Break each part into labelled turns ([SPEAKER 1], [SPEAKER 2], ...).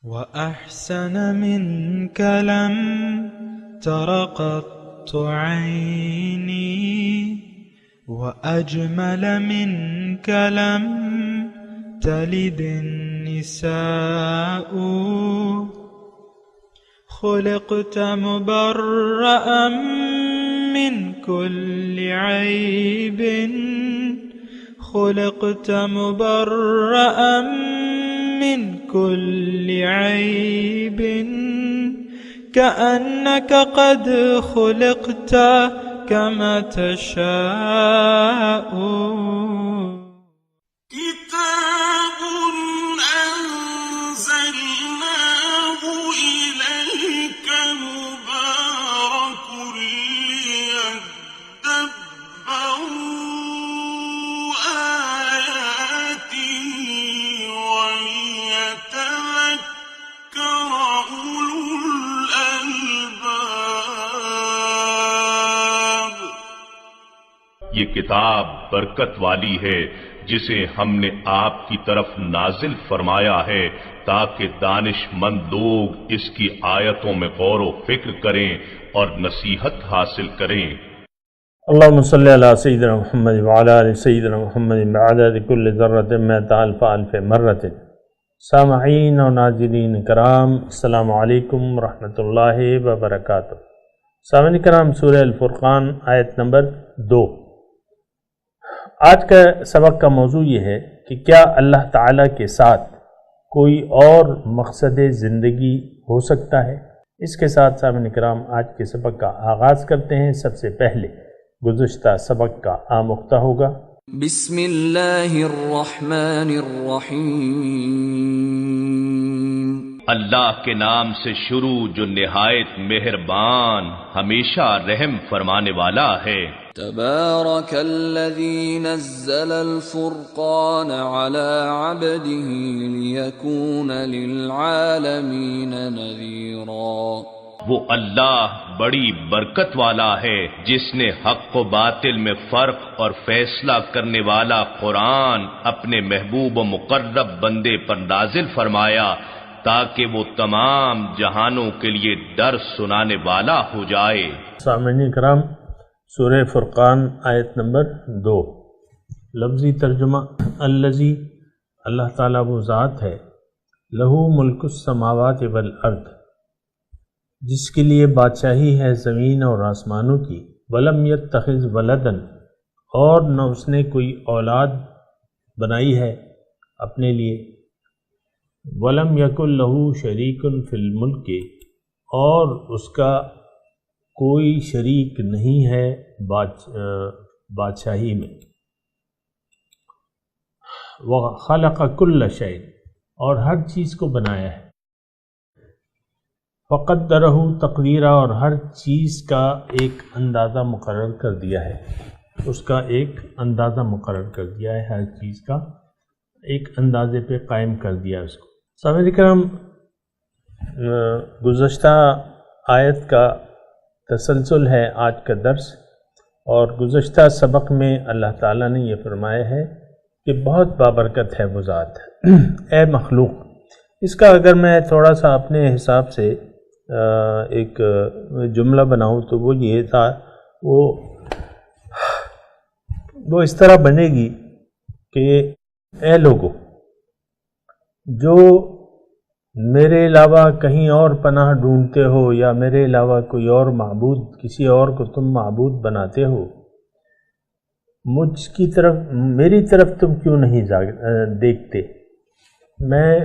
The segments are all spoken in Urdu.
[SPEAKER 1] وأحسن منك لم تر قط عيني وأجمل منك لم تلد النساء خلقت مبرأ من كل عيب خلقت مبرأ من كل عيب كأنك قد خلقت كما تشاء
[SPEAKER 2] كتاب أنزلناه إليك مبارك ليدبروا آياته وليتذكر أولو الألباب.
[SPEAKER 3] یہ کتاب برکت والی ہے جسے ہم نے آپ کی طرف نازل فرمایا ہے تاکہ دانش مند لوگ اس کی آیتوں میں غور و فکر کریں اور نصیحت حاصل کریں.
[SPEAKER 4] اللہم صلی علی سیدنا محمد وعلی آل سیدنا محمد بعدد کل ذرۃ مئۃ الف الف مرۃ. سامعین و ناظرین کرام، السلام علیکم ورحمۃ اللہ وبرکاتہ. سامعین کرام، سورہ الفرقان آیت نمبر 2. آج کا سبق کا موضوع یہ ہے کہ کیا اللہ تعالیٰ کے ساتھ کوئی اور مقصد زندگی ہو سکتا ہے. اس کے ساتھ سامعین کرام آج کے سبق کا آغاز کرتے ہیں. سب سے پہلے گزشتہ سبق کا آموختہ ہوگا.
[SPEAKER 5] بسم اللہ الرحمن الرحیم.
[SPEAKER 3] اللہ کے نام سے شروع جو نہایت مہربان ہمیشہ رحم فرمانے والا ہے.
[SPEAKER 5] تبارک الذی نزل الفرقان على عبده لیکون للعالمین نذیرا.
[SPEAKER 3] وہ اللہ بڑی برکت والا ہے جس نے حق و باطل میں فرق اور فیصلہ کرنے والا قرآن اپنے محبوب و مقرب بندے پر نازل فرمایا تاکہ وہ تمام جہانوں کے لیے ڈر سنانے والا ہو جائے.
[SPEAKER 4] سامعین کرام، سورہ فرقان آیت نمبر 2. لفظی ترجمہ: الذی، اللہ تعالیٰ وہ ذات ہے، لہو ملک السماوات والارض، جس کے لیے بادشاہی ہے زمین اور آسمانوں کی. ولم یتخذ ولدن، اور نہ اس نے کوئی اولاد بنائی ہے اپنے لیے. ولم یکن لہو شریک فی الملک، اور اس کا کوئی شریک نہیں ہے بادشاہی میں. وخلق کل شیء، اور ہر چیز کو بنایا ہے. فقدرہ تقدیرا، اور ہر چیز کا ایک اندازہ مقرر کر دیا ہے. اس کا ایک اندازہ مقرر کر دیا ہے، ہر چیز کا ایک اندازے پہ قائم کر دیا اس کو. سامعین کرام، گزشتہ آیت کا تسلسل ہے آج کا درس، اور گزشتہ سبق میں اللہ تعالیٰ نے یہ فرمایا ہے کہ بہت بابرکت ہے وہ ذات. اے مخلوق، اس کا اگر میں تھوڑا سا اپنے حساب سے ایک جملہ بناؤں تو وہ یہ تھا، وہ اس طرح بنے گی کہ اے لوگو، جو میرے علاوہ کہیں اور پناہ ڈھونڈتے ہو یا میرے علاوہ کوئی اور معبود، کسی اور کو تم معبود بناتے ہو، میری طرف تم کیوں نہیں دیکھتے؟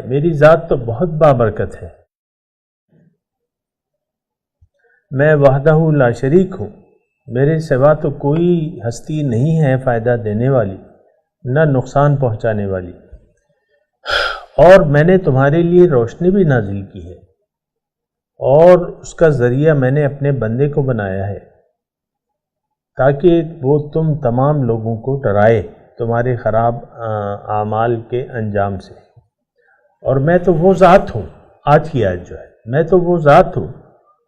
[SPEAKER 4] میری ذات تو بہت بابرکت ہے. میں وحدہ لا شریک ہوں، میرے سوا تو کوئی ہستی نہیں ہے فائدہ دینے والی نہ نقصان پہنچانے والی. اور میں نے تمہارے لیے روشنی بھی نازل کی ہے، اور اس کا ذریعہ میں نے اپنے بندے کو بنایا ہے تاکہ وہ تم تمام لوگوں کو ڈرائے تمہارے خراب اعمال کے انجام سے. اور میں تو وہ ذات ہوں، آج کی آیت جو ہے، میں تو وہ ذات ہوں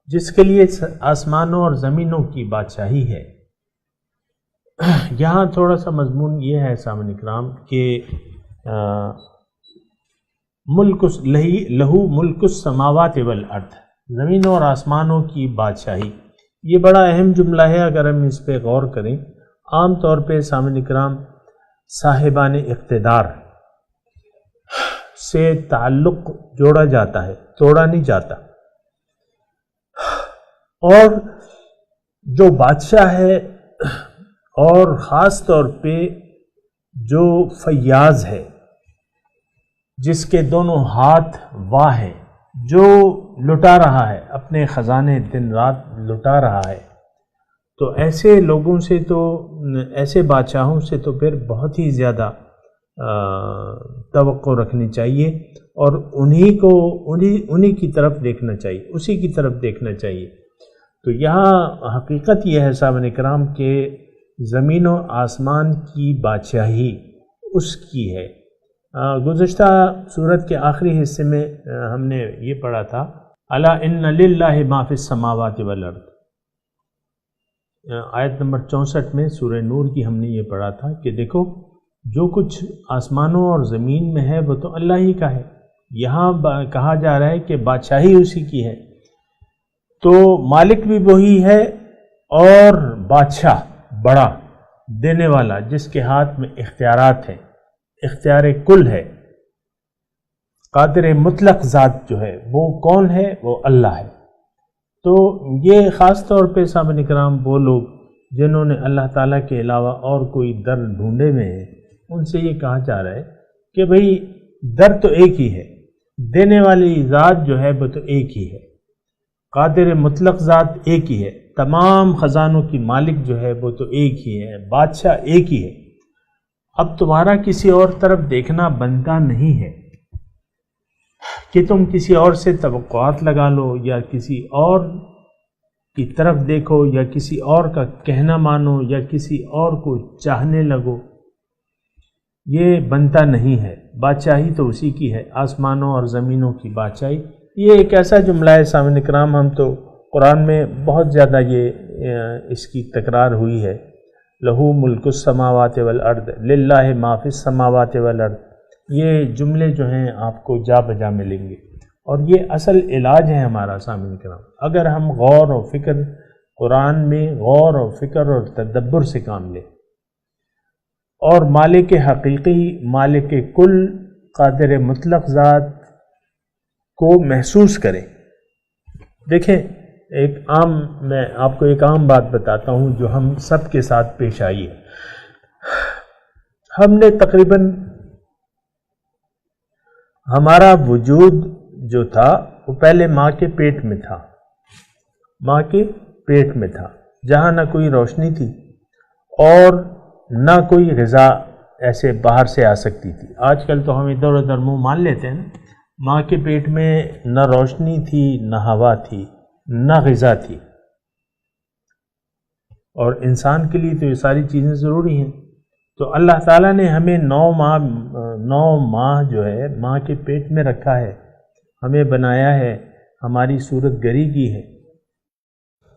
[SPEAKER 4] جس کے لیے آسمانوں اور زمینوں کی بادشاہی ہے. یہاں تھوڑا سا مضمون یہ ہے سامعین کرام کہ لہو ملک السماوات والارض، زمینوں اور آسمانوں کی بادشاہی۔ یہ بڑا اہم جملہ ہے، اگر ہم اس پہ غور کریں۔ عام طور پہ سامعین کرام صاحبان اقتدار سے تعلق جوڑا جاتا ہے، توڑا نہیں جاتا۔ اور جو بادشاہ ہے، اور خاص طور پہ جو فیاض ہے، جس کے دونوں ہاتھ واہ ہیں، جو لٹا رہا ہے، اپنے خزانے دن رات لٹا رہا ہے، تو ایسے لوگوں سے تو، ایسے بادشاہوں سے تو پھر بہت ہی زیادہ توقع رکھنی چاہیے، اور انہی کی طرف دیکھنا چاہیے، اسی کی طرف دیکھنا چاہیے۔ تو یہاں حقیقت یہ ہے صاحبان کرام کہ زمین و آسمان کی بادشاہی اس کی ہے۔ گزشتہ سورت کے آخری حصے میں ہم نے یہ پڑھا تھا، الا ان للہ ما فی السماوات والارض، آیت نمبر 64 میں سورہ نور کی ہم نے یہ پڑھا تھا کہ دیکھو جو کچھ آسمانوں اور زمین میں ہے وہ تو اللہ ہی کا ہے۔ یہاں کہا جا رہا ہے کہ بادشاہی اسی کی ہے، تو مالک بھی وہی ہے، اور بادشاہ بڑا دینے والا جس کے ہاتھ میں اختیارات ہیں، اختیار کل ہے، قادر مطلق ذات جو ہے وہ کون ہے؟ وہ اللہ ہے۔ تو یہ خاص طور پہ صاحبان کرام وہ لوگ جنہوں نے اللہ تعالیٰ کے علاوہ اور کوئی در ڈھونڈے ہوئے ہیں، ان سے یہ کہا جا رہا ہے کہ بھئی در تو ایک ہی ہے، دینے والی ذات جو ہے وہ تو ایک ہی ہے، قادر مطلق ذات ایک ہی ہے، تمام خزانوں کی مالک جو ہے وہ تو ایک ہی ہے، بادشاہ ایک ہی ہے۔ اب تمہارا کسی اور طرف دیکھنا بنتا نہیں ہے کہ تم کسی اور سے توقعات لگا لو، یا کسی اور کی طرف دیکھو، یا کسی اور کا کہنا مانو، یا کسی اور کو چاہنے لگو۔ یہ بنتا نہیں ہے، بادشاہی تو اسی کی ہے، آسمانوں اور زمینوں کی بادشاہی۔ یہ ایک ایسا جملہ ہے سامعین کرام، ہم تو قرآن میں بہت زیادہ اس کی تکرار ہوئی ہے، لہو ملک السماوات والارض للہ ما فی السماوات والارض۔ یہ جملے جو ہیں آپ کو جا بجا ملیں گے، اور یہ اصل علاج ہے ہمارا سامعین کرام۔ اگر ہم غور و فکر، قرآن میں غور و فکر اور تدبر سے کام لیں، اور مالک حقیقی، مالک کل، قادر مطلق ذات کو محسوس کریں۔ دیکھیں میں آپ کو ایک عام بات بتاتا ہوں جو ہم سب کے ساتھ پیش آئی ہے۔ ہم نے تقریباً، ہمارا وجود جو تھا وہ پہلے ماں کے پیٹ میں تھا، ماں کے پیٹ میں تھا، جہاں نہ کوئی روشنی تھی اور نہ کوئی غذا ایسے باہر سے آ سکتی تھی۔ آج کل تو ہم ادھر ادھر منہ مان لیتے ہیں نا۔ ماں کے پیٹ میں نہ روشنی تھی، نہ ہوا تھی، نہ غذا تھی، اور انسان کے لیے تو یہ ساری چیزیں ضروری ہیں۔ تو اللہ تعالیٰ نے ہمیں 9 ماہ جو ہے ماں کے پیٹ میں رکھا ہے، ہمیں بنایا ہے، ہماری صورت گری کی ہے۔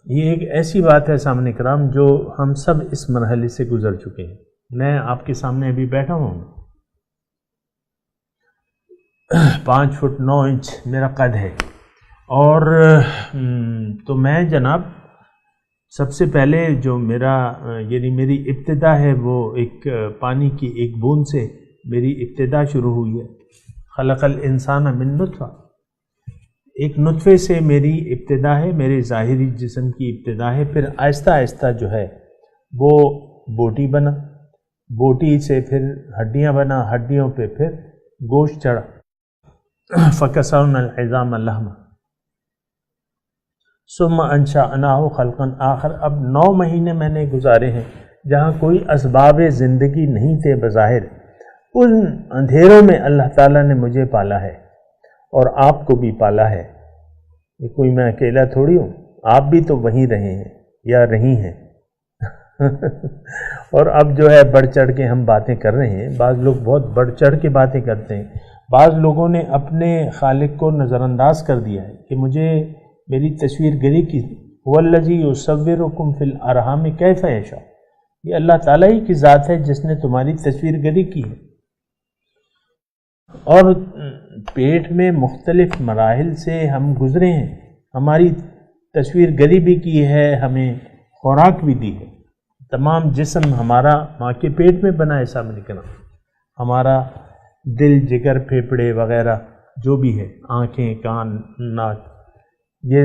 [SPEAKER 4] یہ ایک ایسی بات ہے سامنے کرام جو ہم سب اس مرحلے سے گزر چکے ہیں۔ میں آپ کے سامنے ابھی بیٹھا ہوں، 5 فٹ 9 انچ میرا قد ہے، اور تو میں جناب سب سے پہلے جو میری ابتدا ہے وہ ایک پانی کی ایک بوند سے میری ابتدا شروع ہوئی ہے۔ خلق الانسان من نطفہ، ایک نطفے سے میری ابتدا ہے، میرے ظاہری جسم کی ابتدا ہے۔ پھر آہستہ آہستہ جو ہے وہ بوٹی بنا، بوٹی سے پھر ہڈیاں بنا، ہڈیوں پہ پھر گوشت چڑھا، فَكَسَوْنَا الْعِظَامَ لَحْمًا ثُمَّ أَنشَأْنَاهُ خَلْقًا آخر۔ اب 9 مہینے میں نے گزارے ہیں جہاں کوئی اسباب زندگی نہیں تھے بظاہر، ان اندھیروں میں اللہ تعالیٰ نے مجھے پالا ہے اور آپ کو بھی پالا ہے۔ یہ کوئی میں اکیلا تھوڑی ہوں، آپ بھی تو وہیں رہے ہیں یا رہی ہیں۔ اور اب جو ہے بڑھ چڑھ کے ہم باتیں کر رہے ہیں، بعض لوگ بہت بڑھ چڑھ کے باتیں کرتے ہیں، بعض لوگوں نے اپنے خالق کو نظر انداز کر دیا ہے کہ مجھے میری تصویر گری کی، هو الذی یصورکم فی الارحام کیف یشاء، یہ اللہ تعالیٰ ہی کی ذات ہے جس نے تمہاری تصویر گری کی ہے۔ اور پیٹ میں مختلف مراحل سے ہم گزرے ہیں، ہماری تصویر گری بھی کی ہے، ہمیں خوراک بھی دی ہے. تمام جسم ہمارا ماں کے پیٹ میں بنا ہے صاحب نکلا، ہمارا دل، جگر، پھیپھڑے وغیرہ جو بھی ہے، آنکھیں، کان، ناک، یہ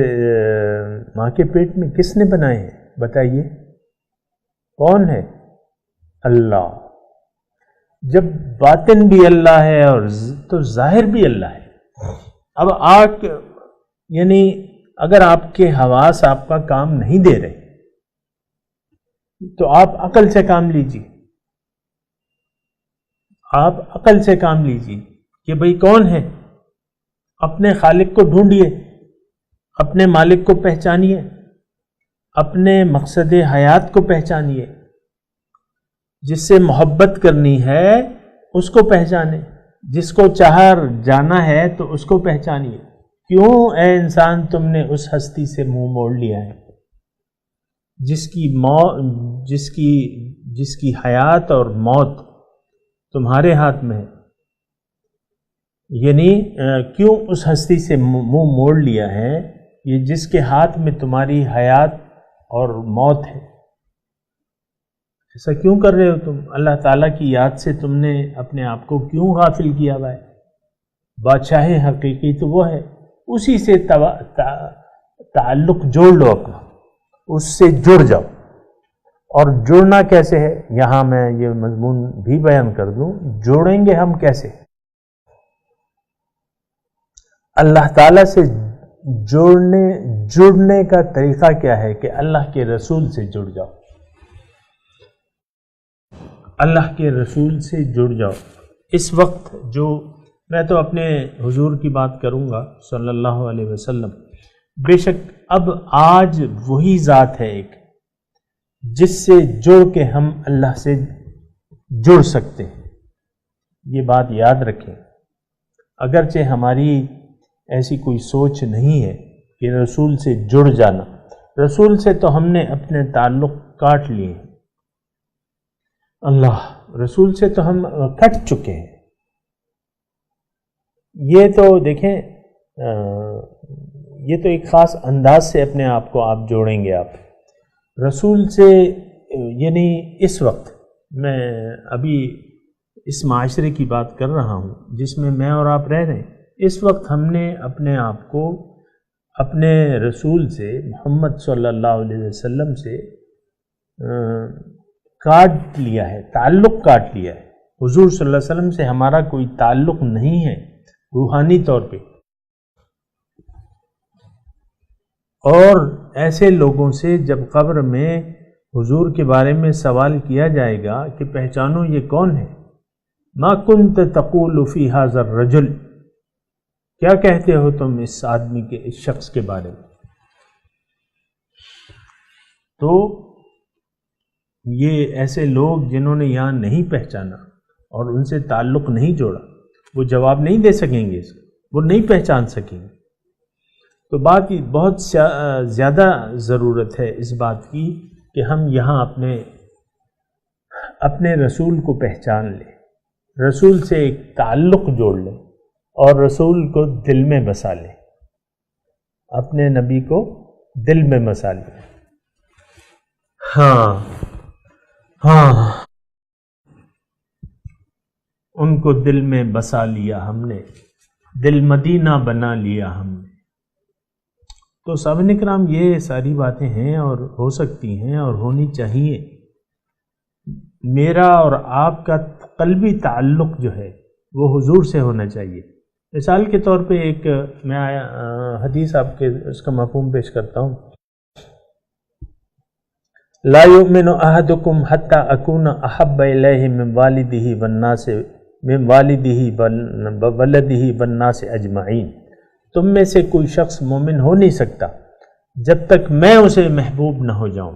[SPEAKER 4] ماں کے پیٹ میں کس نے بنائے ہیں بتائیے؟ کون ہے؟ اللہ. جب باطن بھی اللہ ہے اور تو ظاہر بھی اللہ ہے. اب آپ یعنی اگر آپ کے حواس آپ کا کام نہیں دے رہے تو آپ عقل سے کام لیجیے، آپ عقل سے کام لیجیے کہ بھئی کون ہے. اپنے خالق کو ڈھونڈیے، اپنے مالک کو پہچانیے، اپنے مقصد حیات کو پہچانیے. جس سے محبت کرنی ہے اس کو پہچانے، جس کو چاہر جانا ہے تو اس کو پہچانیے. کیوں اے انسان تم نے اس ہستی سے منہ موڑ لیا ہے جس کی حیات اور موت تمہارے ہاتھ میں ہے. یعنی کیوں اس ہستی سے منہ موڑ لیا ہے؟ یہ جس کے ہاتھ میں تمہاری حیات اور موت ہے. ایسا کیوں کر رہے ہو تم؟ اللہ تعالیٰ کی یاد سے تم نے اپنے آپ کو کیوں غافل کیا ہوا ہے؟ بادشاہ حقیقی تو وہ ہے، اسی سے تعلق جوڑ لو اپنا، اس سے جڑ جاؤ. اور جڑنا کیسے ہے یہاں میں یہ مضمون بھی بیان کر دوں. جوڑیں گے ہم کیسے؟ اللہ تعالیٰ سے جڑنے کا طریقہ کیا ہے کہ اللہ کے رسول سے جڑ جاؤ. اللہ کے رسول سے جڑ جاؤ. اس وقت جو میں تو اپنے حضور کی بات کروں گا صلی اللہ علیہ وسلم، بے شک اب آج وہی ذات ہے ایک جس سے جڑ کے ہم اللہ سے جڑ سکتے ہیں. یہ بات یاد رکھیں. اگرچہ ہماری ایسی کوئی سوچ نہیں ہے کہ رسول سے جڑ جانا، رسول سے تو ہم نے اپنے تعلق کاٹ لیے ہیں. اللہ رسول سے تو ہم کٹ چکے ہیں. یہ تو دیکھیں یہ تو ایک خاص انداز سے اپنے آپ کو آپ جوڑیں گے. آپ رسول سے یعنی اس وقت میں ابھی اس معاشرے کی بات کر رہا ہوں جس میں میں اور آپ رہ رہے ہیں. اس وقت ہم نے اپنے آپ کو اپنے رسول سے محمد صلی اللہ علیہ وسلم سے کاٹ لیا ہے، تعلق کاٹ لیا ہے. حضور صلی اللہ علیہ وسلم سے ہمارا کوئی تعلق نہیں ہے روحانی طور پہ. اور ایسے لوگوں سے جب قبر میں حضور کے بارے میں سوال کیا جائے گا کہ پہچانو یہ کون ہے، ما کنت تقول فی ھذا الرجل، کیا کہتے ہو تم اس آدمی کے، اس شخص کے بارے میں؟ تو یہ ایسے لوگ جنہوں نے یہاں نہیں پہچانا اور ان سے تعلق نہیں جوڑا، وہ جواب نہیں دے سکیں گے، اس کو وہ نہیں پہچان سکیں گے. تو بات بہت زیادہ ضرورت ہے اس بات کی کہ ہم یہاں اپنے رسول کو پہچان لیں، رسول سے ایک تعلق جوڑ لیں اور رسول کو دل میں بسا لیں، اپنے نبی کو دل میں بسا لیں. ہاں ان کو دل میں بسا لیا ہم نے، دل مدینہ بنا لیا ہم نے. تو صحابہ کرام یہ ساری باتیں ہیں اور ہو سکتی ہیں اور ہونی چاہیے. میرا اور آپ کا قلبی تعلق جو ہے وہ حضور سے ہونا چاہیے. مثال کے طور پہ ایک میں حدیث آپ کے اس کا مفہوم پیش کرتا ہوں. لا یؤمن احدکم حتی اکون احب الیہ من والدہ وولدہ والناس اجمعین. تم میں سے کوئی شخص مومن ہو نہیں سکتا جب تک میں اسے محبوب نہ ہو جاؤں،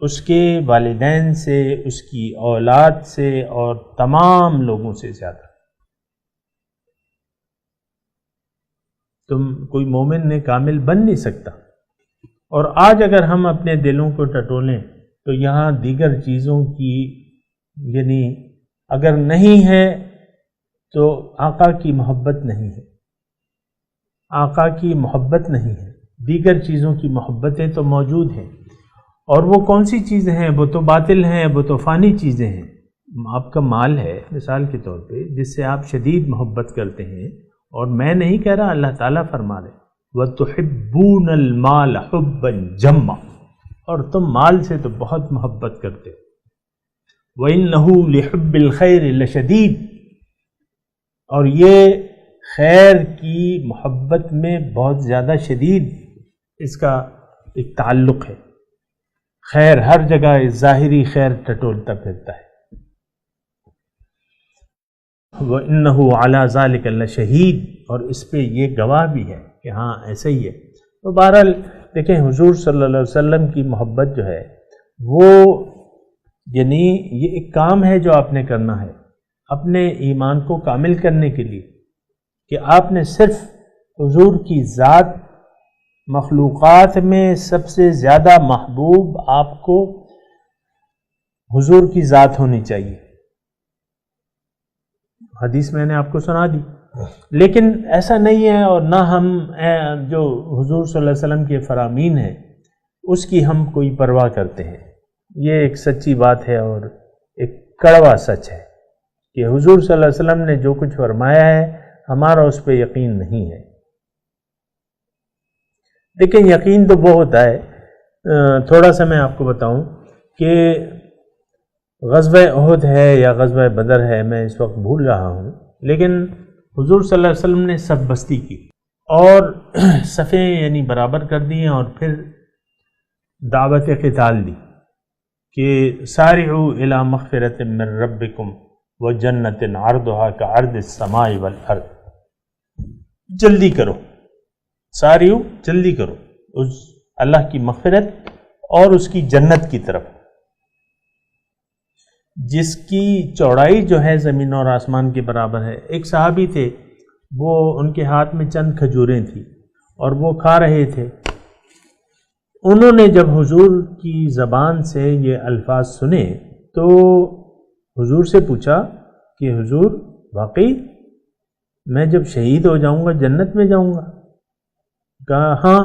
[SPEAKER 4] اس کے والدین سے، اس کی اولاد سے اور تمام لوگوں سے زیادہ. کوئی مومن نے کامل بن نہیں سکتا. اور آج اگر ہم اپنے دلوں کو ٹٹولیں تو یہاں دیگر چیزوں کی یعنی اگر نہیں ہے تو آقا کی محبت نہیں ہے، آقا کی محبت نہیں ہے، دیگر چیزوں کی محبتیں تو موجود ہیں، اور وہ کون سی چیزیں ہیں؟ وہ تو باطل ہیں، وہ تو فانی چیزیں ہیں۔ آپ کا مال ہے مثال کے طور پہ، جس سے آپ شدید محبت کرتے ہیں، اور میں نہیں کہہ رہا، اللہ تعالیٰ فرما رہے وَتُحِبُّونَ الْمَالَ حُبًّا جَمًّا، اور تم مال سے تو بہت محبت کرتے ہو۔ وَإِنَّهُ لِحُبِّ الْخَيْرِ لَشَدِيدٌ، اور یہ خیر کی محبت میں بہت زیادہ شدید اس کا ایک تعلق ہے۔ خیر ہر جگہ ظاہری خیر ٹٹولتا پھرتا ہے۔ وَإِنَّهُ عَلَى ذَلِكَ لَشَهِيدٌ، اور اس پہ یہ گواہ بھی ہے کہ ہاں ایسا ہی ہے۔ تو بہرحال دیکھیں، حضور صلی اللہ علیہ وسلم کی محبت جو ہے وہ یعنی یہ ایک کام ہے جو آپ نے کرنا ہے اپنے ایمان کو کامل کرنے کے لیے، کہ آپ نے صرف حضور کی ذات، مخلوقات میں سب سے زیادہ محبوب آپ کو حضور کی ذات ہونی چاہیے۔ حدیث میں نے آپ کو سنا دی، لیکن ایسا نہیں ہے، اور نہ ہم جو حضور صلی اللہ علیہ وسلم کے فرامین ہیں اس کی ہم کوئی پرواہ کرتے ہیں۔ یہ ایک سچی بات ہے اور ایک کڑوا سچ ہے کہ حضور صلی اللہ علیہ وسلم نے جو کچھ فرمایا ہے ہمارا اس پہ یقین نہیں ہے۔ لیکن یقین تو وہ ہوتا ہے، تھوڑا سا میں آپ کو بتاؤں کہ غزوہ احد ہے یا غزوہ بدر ہے، میں اس وقت بھول رہا ہوں، لیکن حضور صلی اللہ علیہ وسلم نے سب بستی کی اور صفیں یعنی برابر کر دی اور پھر دعوت قتال دی کہ سارعوا الی مغفرۃ من ربکم وجنۃ عرضھا کعرض السماء والارض، جلدی کرو، سارعوا، جلدی کرو اس اللہ کی مغفرت اور اس کی جنت کی طرف، جس کی چوڑائی جو ہے زمین اور آسمان کے برابر ہے۔ ایک صحابی تھے، وہ ان کے ہاتھ میں چند کھجوریں تھیں اور وہ کھا رہے تھے۔ انہوں نے جب حضور کی زبان سے یہ الفاظ سنے تو حضور سے پوچھا کہ حضور واقعی میں جب شہید ہو جاؤں گا جنت میں جاؤں گا؟ کہا ہاں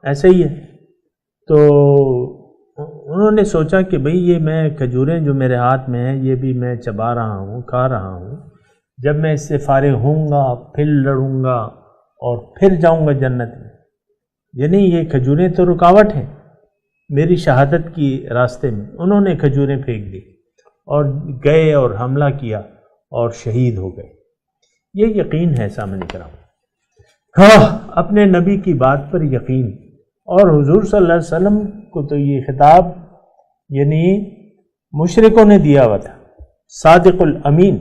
[SPEAKER 4] ایسا ہی ہے۔ تو انہوں نے سوچا کہ بھئی یہ میں کھجوریں جو میرے ہاتھ میں ہیں یہ بھی میں چبا رہا ہوں، کھا رہا ہوں، جب میں اس سے فارغ ہوں گا پھر لڑوں گا اور پھر جاؤں گا جنت میں، یعنی یہ کھجوریں تو رکاوٹ ہیں میری شہادت کی راستے میں۔ انہوں نے کھجوریں پھینک دی اور گئے اور حملہ کیا اور شہید ہو گئے۔ یہ یقین ہے سامنے کرام، ہاں اپنے نبی کی بات پر یقین۔ اور حضور صلی اللہ علیہ وسلم کو تو یہ خطاب یعنی مشرکوں نے دیا ہوا تھا، صادق الامین،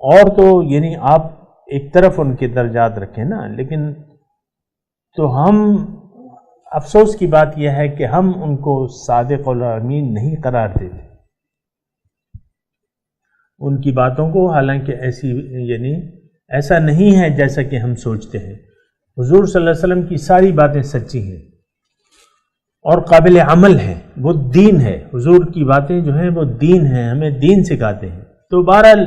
[SPEAKER 4] اور تو یعنی آپ ایک طرف ان کے درجات رکھیں نا، لیکن تو ہم افسوس کی بات یہ ہے کہ ہم ان کو صادق الامین نہیں قرار دیتے ان کی باتوں کو، حالانکہ ایسی یعنی ایسا نہیں ہے جیسا کہ ہم سوچتے ہیں۔ حضور صلی اللہ علیہ وسلم کی ساری باتیں سچی ہیں اور قابل عمل ہیں، وہ دین ہے۔ حضور کی باتیں جو ہیں وہ دین ہیں، ہمیں دین سکھاتے ہیں۔ تو بہرحال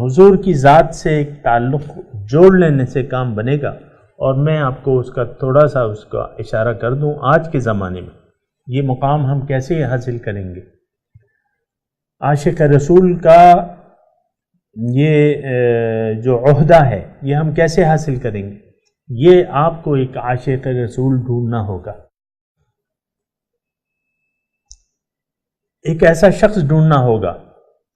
[SPEAKER 4] حضور کی ذات سے ایک تعلق جوڑ لینے سے کام بنے گا، اور میں آپ کو اس کا تھوڑا سا اس کا اشارہ کر دوں۔ آج کے زمانے میں یہ مقام ہم کیسے حاصل کریں گے؟ عاشق رسول کا یہ جو عہدہ ہے یہ ہم کیسے حاصل کریں گے؟ یہ آپ کو ایک عاشق رسول ڈھونڈنا ہوگا، ایک ایسا شخص ڈھونڈنا ہوگا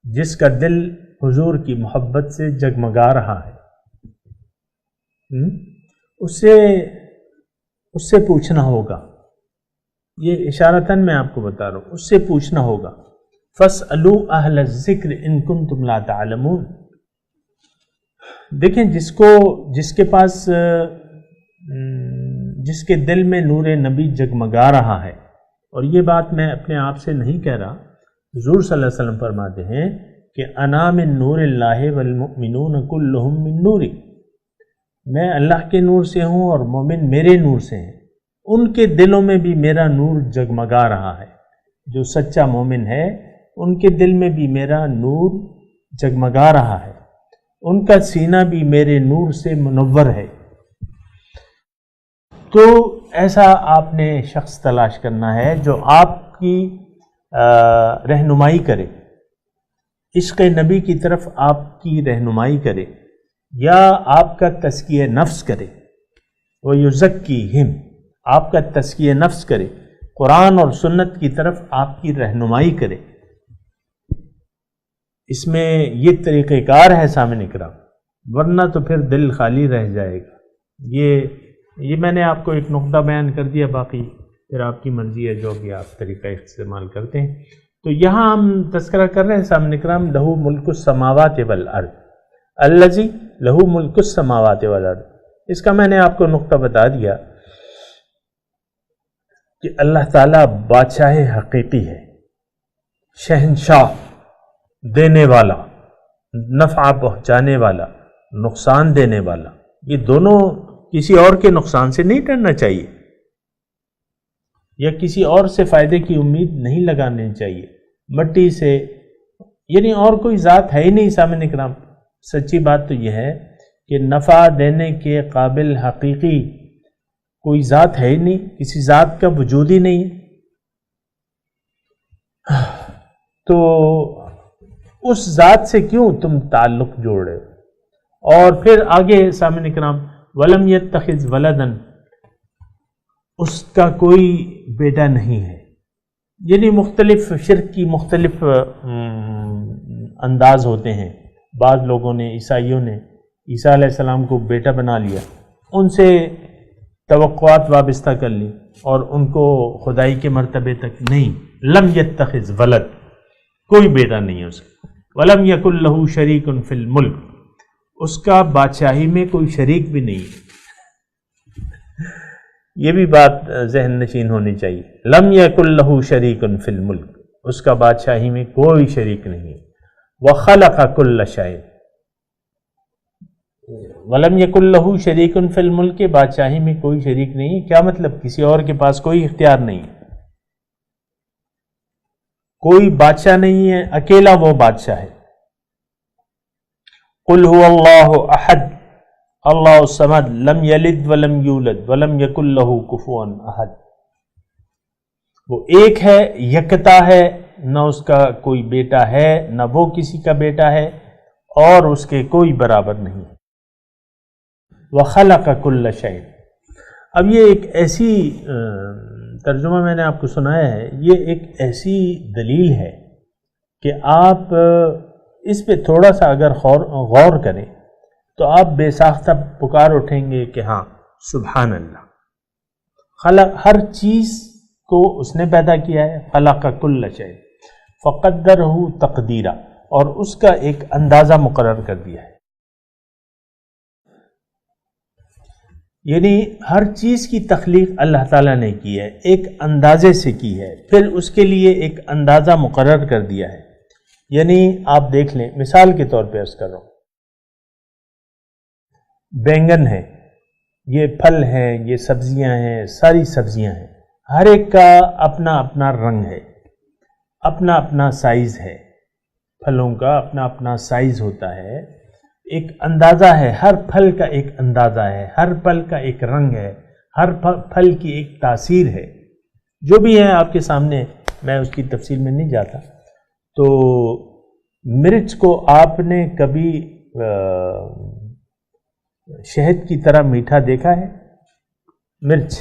[SPEAKER 4] جس کا دل حضور کی محبت سے جگمگا رہا ہے۔ اس سے پوچھنا ہوگا، یہ اشارتاً میں آپ کو بتا رہا ہوں، اس سے پوچھنا ہوگا فَاسْأَلُوا أَهْلَ الذِّكْرِ إِن كُنتُمْ لَا تَعْلَمُونَ۔ دیکھیں جس کے پاس جس کے دل میں نور نبی جگمگا رہا ہے، اور یہ بات میں اپنے آپ سے نہیں کہہ رہا، حضور صلی اللہ علیہ وسلم فرماتے ہیں کہ انا من نور اللہ والمؤمنون کلہم من نوری، میں اللہ کے نور سے ہوں اور مومن میرے نور سے ہیں، ان کے دلوں میں بھی میرا نور جگمگا رہا ہے۔ جو سچا مومن ہے ان کے دل میں بھی میرا نور جگمگا رہا ہے، ان کا سینہ بھی میرے نور سے منور ہے۔ تو ایسا آپ نے شخص تلاش کرنا ہے جو آپ کی رہنمائی کرے، عشق نبی کی طرف آپ کی رہنمائی کرے، یا آپ کا تزکیہ نفس کرے، وَيُزَكِّيهِمْ، آپ کا تزکیہ نفس کرے، قرآن اور سنت کی طرف آپ کی رہنمائی کرے۔ اس میں یہ طریقہ کار ہے سامعین کرام، ورنہ تو پھر دل خالی رہ جائے گا۔ یہ میں نے آپ کو ایک نقطہ بیان کر دیا، باقی پھر آپ کی مرضی ہے جو بھی آپ طریقہ استعمال کرتے ہیں۔ تو یہاں ہم تذکرہ کر رہے ہیں سامعین کرام، لہو ملک السماوات والارض، الذی لہو ملک السماوات والارض۔ اس کا میں نے آپ کو نقطہ بتا دیا کہ اللہ تعالیٰ بادشاہ حقیقی ہے، شہنشاہ، دینے والا، نفع پہنچانے والا، نقصان دینے والا۔ یہ دونوں کسی اور کے نقصان سے نہیں ڈرنا چاہیے، یا کسی اور سے فائدے کی امید نہیں لگانی چاہیے۔ مٹی سے یعنی اور کوئی ذات ہے ہی نہیں سامعین کرام۔ سچی بات تو یہ ہے کہ نفع دینے کے قابل حقیقی کوئی ذات ہے ہی نہیں، کسی ذات کا وجود ہی نہیں ہے۔ تو اس ذات سے کیوں تم تعلق جوڑ رہے ہو؟ اور پھر آگے سامعین کرام، وَلَمْ يَتَّخِذْ وَلَدًا، اس کا کوئی بیٹا نہیں ہے۔ یعنی مختلف شرک کی مختلف انداز ہوتے ہیں۔ بعض لوگوں نے، عیسائیوں نے عیسیٰ علیہ السلام کو بیٹا بنا لیا، ان سے توقعات وابستہ کر لی اور ان کو خدائی کے مرتبے تک نہیں۔ لم یتخذ ولد، کوئی بیٹا نہیں ہے اس کا۔ ولم یکن لہ شریک فی الملک، اس کا بادشاہی میں کوئی شریک بھی نہیں ہے۔ یہ بھی بات ذہن نشین ہونی چاہیے۔ لم یکن لہ شریک فی الملک، اس کا بادشاہی میں کوئی شریک نہیں ہے۔ وخلق کل شیء، ولم یکن لہ شریک فی الملک، بادشاہی میں کوئی شریک نہیں ہے۔ کیا مطلب؟ کسی اور کے پاس کوئی اختیار نہیں ہے، کوئی بادشاہ نہیں ہے، اکیلا وہ بادشاہ ہے۔ قل هو اللہ احد اللہ الصمد لم یلد ولم یولد ولم یکن لہ کفوا احد۔ وہ ایک ہے، یکتا ہے، نہ اس کا کوئی بیٹا ہے، نہ وہ کسی کا بیٹا ہے، اور اس کے کوئی برابر نہیں۔ وخلق کل شیء، اب یہ ایک ایسی ترجمہ میں نے آپ کو سنایا ہے، یہ ایک ایسی دلیل ہے کہ آپ اس پہ تھوڑا سا اگر غور کریں تو آپ بے ساختہ پکار اٹھیں گے کہ ہاں سبحان اللہ، خلق، ہر چیز کو اس نے پیدا کیا ہے۔ خلق کل شیء فقدرہ تقدیرا، اور اس کا ایک اندازہ مقرر کر دیا ہے۔ یعنی ہر چیز کی تخلیق اللہ تعالیٰ نے کی ہے، ایک اندازے سے کی ہے، پھر اس کے لیے ایک اندازہ مقرر کر دیا ہے۔ یعنی آپ دیکھ لیں، مثال کے طور پہ عرض کر رہا ہوں، بینگن ہے، یہ پھل ہیں، یہ سبزیاں ہیں، ساری سبزیاں ہیں، ہر ایک کا اپنا اپنا رنگ ہے، اپنا اپنا سائز ہے، پھلوں کا اپنا اپنا سائز ہوتا ہے، ایک اندازہ ہے، ہر پھل کا ایک اندازہ ہے، ہر پھل کا ایک رنگ ہے، ہر پھل کی ایک تاثیر ہے۔ جو بھی ہے آپ کے سامنے، میں اس کی تفصیل میں نہیں جاتا۔ تو مرچ کو آپ نے کبھی شہد کی طرح میٹھا دیکھا ہے؟ مرچ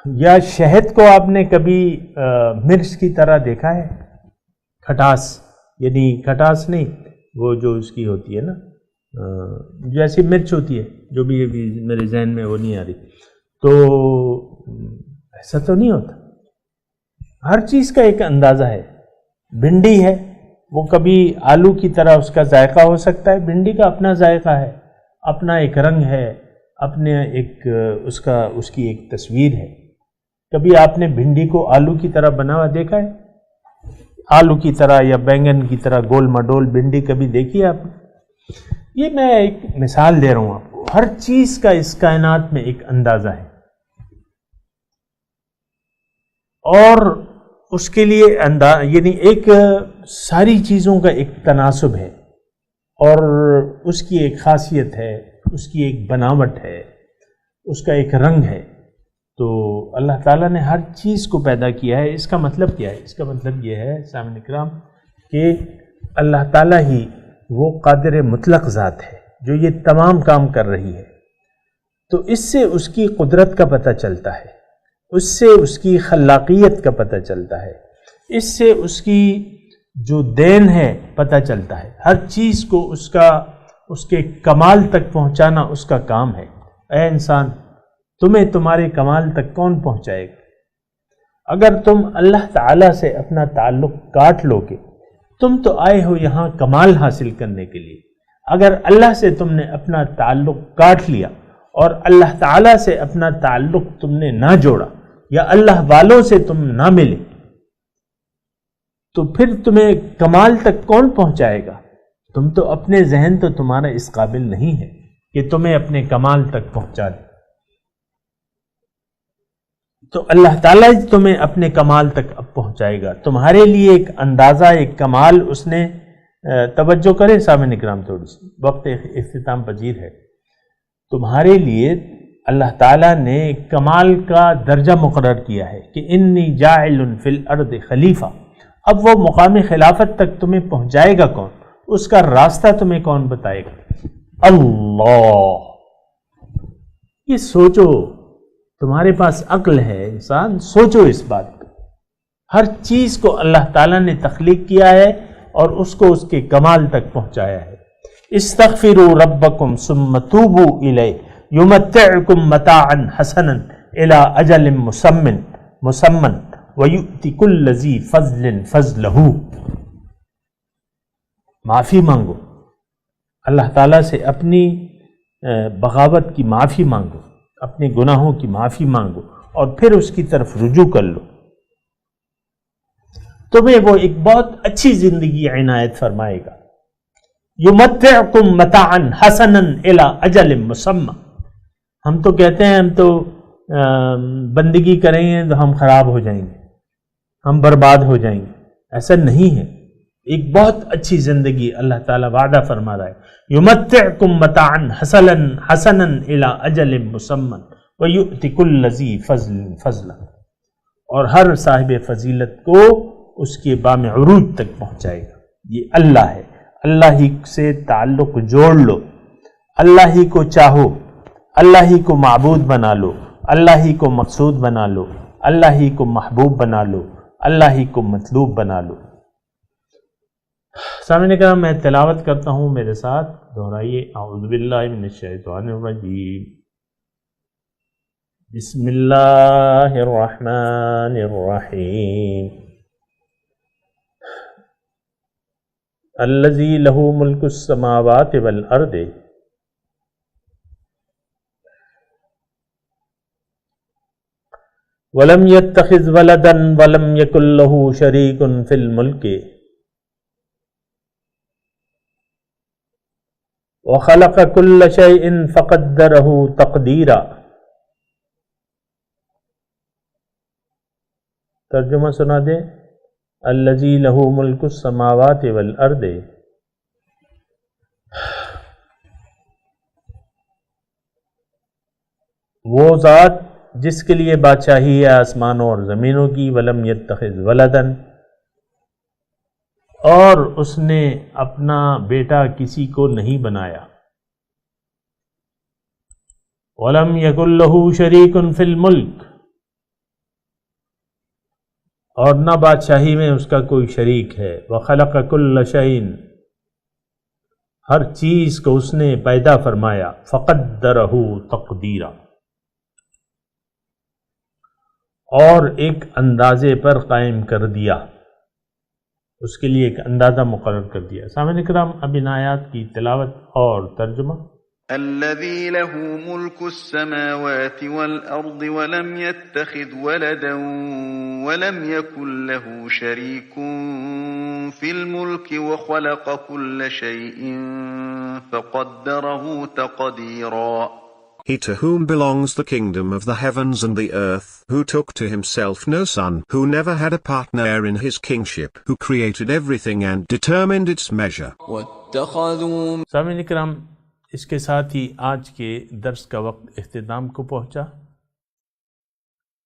[SPEAKER 4] یا شہد کو آپ نے کبھی مرچ کی طرح دیکھا ہے؟ کھٹاس، یعنی کھٹاس نہیں، وہ جو اس کی ہوتی ہے نا، جیسی مرچ ہوتی ہے، جو بھی میرے ذہن میں وہ نہیں آ رہی، تو ایسا تو نہیں ہوتا۔ ہر چیز کا ایک اندازہ ہے۔ بھنڈی ہے، وہ کبھی آلو کی طرح اس کا ذائقہ ہو سکتا ہے، بھنڈی کا اپنا ذائقہ ہے، اپنا ایک رنگ ہے، اپنے ایک اس کی ایک تصویر ہے۔ کبھی آپ نے بھنڈی کو آلو کی طرح بنا ہوا دیکھا ہے؟ آلو کی طرح یا بینگن کی طرح گول مڈول بھنڈی کبھی دیکھی ہے آپ نے؟ یہ میں ایک مثال دے رہا ہوں آپ کو۔ ہر چیز کا اس کائنات میں ایک اندازہ ہے، اور اس کے لیے یعنی ایک ساری چیزوں کا ایک تناسب ہے، اور اس کی ایک خاصیت ہے، اس کی ایک بناوٹ ہے، اس کا ایک رنگ ہے۔ تو اللہ تعالیٰ نے ہر چیز کو پیدا کیا ہے۔ اس کا مطلب کیا ہے؟ اس کا مطلب یہ ہے سامعین کرام کہ اللہ تعالیٰ ہی وہ قادر مطلق ذات ہے جو یہ تمام کام کر رہی ہے۔ تو اس سے اس کی قدرت کا پتہ چلتا ہے، اس سے اس کی خلاقیت کا پتہ چلتا ہے، اس سے اس کی جو دین ہے پتہ چلتا ہے۔ ہر چیز کو اس کے کمال تک پہنچانا اس کا کام ہے۔ اے انسان، تمہیں تمہارے کمال تک کون پہنچائے گا؟ اگر تم اللہ تعالیٰ سے اپنا تعلق کاٹ لو گے، تم تو آئے ہو یہاں کمال حاصل کرنے کے لیے، اگر اللہ سے تم نے اپنا تعلق کاٹ لیا اور اللہ تعالیٰ سے اپنا تعلق تم نے نہ جوڑا، یا اللہ والوں سے تم نہ ملے، تو پھر تمہیں کمال تک کون پہنچائے گا؟ تم تو اپنے ذہن تو تمہارا اس قابل نہیں ہے کہ تمہیں اپنے کمال تک پہنچا دے۔ تو اللہ تعالیٰ تمہیں اپنے کمال تک اب پہنچائے گا۔ تمہارے لیے ایک اندازہ، ایک کمال اس نے، توجہ کریں سامعین اکرام، تھوڑی سی وقت اختتام پذیر ہے۔ تمہارے لیے اللہ تعالیٰ نے کمال کا درجہ مقرر کیا ہے کہ انی جاعل فی الارض خلیفہ۔ اب وہ مقام خلافت تک تمہیں پہنچائے گا کون؟ اس کا راستہ تمہیں کون بتائے گا؟ اللہ۔ یہ سوچو، تمہارے پاس عقل ہے انسان، سوچو اس بات پہ۔ ہر چیز کو اللہ تعالیٰ نے تخلیق کیا ہے اور اس کو اس کے کمال تک پہنچایا ہے۔ استغفروا ربکم ثم توبوا الیہ یمتعکم متاعا حسنا الی اجل مسمى ویؤتی کل ذی فضل فضلہ۔ معافی مانگو، اللہ تعالیٰ سے اپنی بغاوت کی معافی مانگو، اپنے گناہوں کی معافی مانگو، اور پھر اس کی طرف رجوع کر لو، تمہیں وہ ایک بہت اچھی زندگی عنایت فرمائے گا۔ یمتعکم متاعا حسنا الی اجل مسمى۔ ہم تو کہتے ہیں ہم تو بندگی کریں گے تو ہم خراب ہو جائیں گے، ہم برباد ہو جائیں گے۔ ایسا نہیں ہے، ایک بہت اچھی زندگی اللہ تعالیٰ وعدہ فرما رہا ہے۔ یمتعکم متاعا حسنا الی اجل مسمى ویؤتی کل ذی فضل فضلہ، اور ہر صاحب فضیلت کو اس کے بام عروج تک پہنچائے گا۔ یہ اللہ ہے، اللہ ہی سے تعلق جوڑ لو، اللہ ہی کو چاہو، اللہ ہی کو معبود بنا لو، اللہ ہی کو مقصود بنا لو، اللہ ہی کو محبوب بنا لو، اللہ ہی کو مطلوب بنا لو۔ سامنے کا میں تلاوت کرتا ہوں، میرے ساتھ دہرائیے۔ اعوذ باللہ من الشیطان الرجیم، بسم اللہ الرحمن الرحیم، الذی لہ ملک السماوات والارض ولم يتخذ ولدا ولم يكن له شریک فی الملک وخلق كل شيء فقدره تقدیرا۔ ترجمہ سنا دے۔ الذی لہ ملک السماوات والارض، وہ ذات جس کے لیے بادشاہی ہے آسمانوں اور زمینوں کی، ولم یتخذ ولدن، اور اس نے اپنا بیٹا کسی کو نہیں بنایا، ولم یکن لہ شریک فی الملک، اور نہ بادشاہی میں اس کا کوئی شریک ہے، وخلق کل شیء، ہر چیز کو اس نے پیدا فرمایا، فقدرہ تقدیرا، اور ایک اندازے پر قائم کر دیا، اس کے لیے ایک اندازہ مقرر کر دیا۔ سامعین کرام، اب ان آیات کی تلاوت اور ترجمہ۔
[SPEAKER 6] الذي له ملك السماوات والأرض ولم يتخذ ولدا ولم يكن له شريك في الملك وخلق كل شيء فقدره تقديرا۔
[SPEAKER 7] He to whom belongs the kingdom of the heavens and the earth, who took to himself no son, who never had a partner in his kingship, who created everything and determined its measure.
[SPEAKER 5] وَاتَّخَذُوا
[SPEAKER 4] سامعین کرام، اس کے ساتھ ہی آج کے درس کا وقت اختتام کو پہنچا۔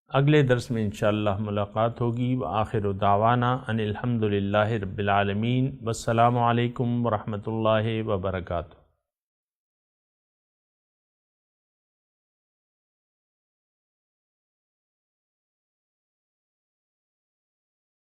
[SPEAKER 4] اگلے درس میں انشاءاللہ ملاقات ہوگی۔ وآخر دعوانا ان الحمد للہ رب العالمین، والسلام علیکم ورحمۃ اللہ وبرکاتہ۔